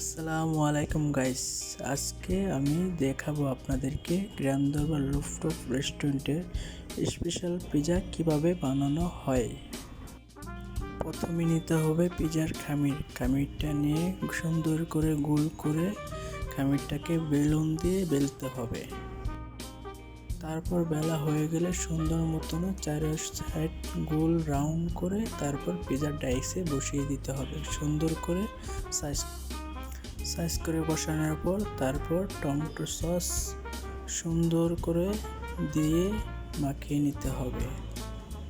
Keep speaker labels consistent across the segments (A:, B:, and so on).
A: আসসালামু আলাইকুম গাইস। আজকে আমি দেখাবো আপনাদেরকে গ্র্যান্ড দরবার রুফটপ রেস্টুরেন্টের স্পেশাল পিজা কিভাবে বানানো হয়। প্রথমে নিতে হবে পিজার খামিরটা নিয়ে সুন্দর করে গোল করে খামিরটাকে বেলুন দিয়ে বেলতে হবে। তারপর বেলা হয়ে গেলে সুন্দর মতন চার সাইড গোল রাউন্ড করে তারপর পিজার ডাইসে বসিয়ে দিতে হবে। সুন্দর করে সাইজ করে বসানোর পর তারপর টমেটো সস সুন্দর করে দিয়ে মাখিয়ে নিতে হবে।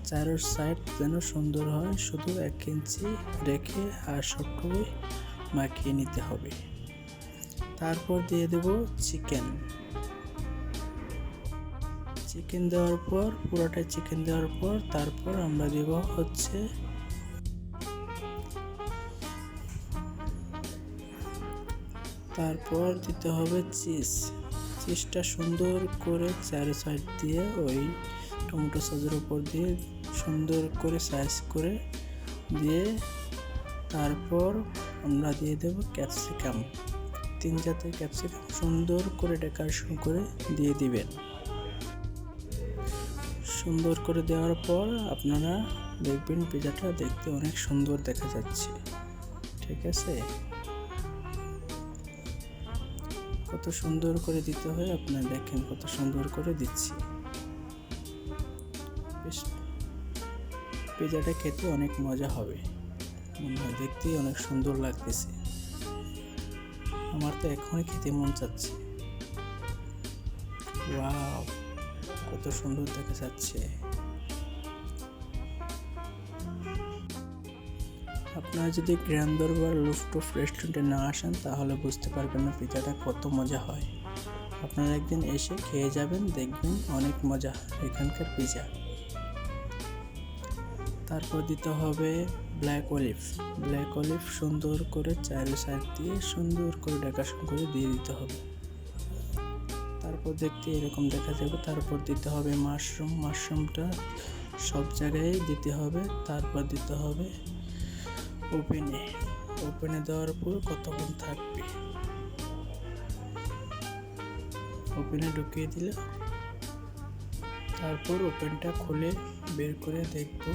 A: চার সাইড যেন সুন্দর হয়, শুধু 1 ইঞ্চি রেখে আর সবটুকুই মাখিয়ে নিতে হবে। তারপর দিয়ে দেব চিকেন দেওয়ার পর পুরোটাই চিকেন দেওয়ার পর তারপর আমরা দেব তারপর দিতে হবে চিজটা সুন্দর করে চার সাইড দিয়ে ওই টমেটো সসের উপর দিয়ে সুন্দর করে সাইজ করে দিয়ে তারপর আমরা দিয়ে দেব ক্যাপসিকাম। 3 জাতের ক্যাপসিকাম সুন্দর করে ডেকোরেশন করে দিয়ে দিবেন। সুন্দর করে দেওয়ার পর আপনারা দেখবেন পিজাটা দেখতে অনেক সুন্দর দেখা যাচ্ছে। ঠিক আছে, কত সুন্দর করে দিতে হয় আপনারা দেখেন, কত সুন্দর করে দিচ্ছি। পিজাটা খেতে অনেক মজা হবে, মনে হয় দেখতেই অনেক সুন্দর লাগতেছে। আমার তো এখনই খেতে মন চাচ্ছে। ওয়াও, কত সুন্দর দেখা যাচ্ছে। আপনারা যদি গ্র্যান্ড দরবার রুফটপ রেস্টুরেন্টে না আসেন তাহলে বুঝতে পারবেন না পিজাটা কত মজা হয়। আপনারা একদিন এসে খেয়ে যাবেন, দেখবেন অনেক মজা এখানকার পিজা। তারপর দিতে হবে ব্ল্যাক অলিভ সুন্দর করে চার সাইড দিয়ে সুন্দর করে ডেকোরেশন করে দিয়ে দিতে হবে। তারপর দেখতে এরকম দেখা যাবে। তারপর দিতে হবে মাশরুমটা সব জায়গায় দিতে হবে। তারপর দিতে হবে ওভেনে দেওয়ার পর কতক্ষণ থাকবে, ওভেনে ঢুকিয়ে দিলে তারপর ওভেনটা খুলে বের করে দেখবো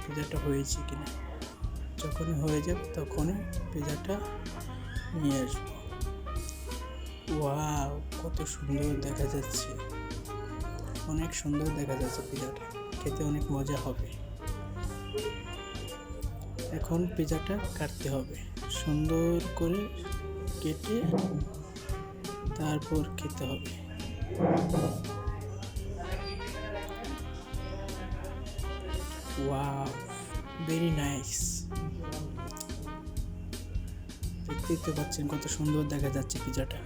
A: পিজাটা হয়েছে কিনা। যখনই হয়ে যাবে তখনই পিজাটা নিয়ে আসবো। ওয়াও, কত সুন্দর দেখা যাচ্ছে, অনেক সুন্দর দেখা যাচ্ছে। পিজাটা খেতে অনেক মজা হবে। এখন পিজাটা কাটতে হবে, সুন্দর করে কেটে তারপর খেতে হবে। Wow, very nice. দেখতেই তো পাচ্ছেন কত সুন্দর দেখা যাচ্ছে পিজাটা।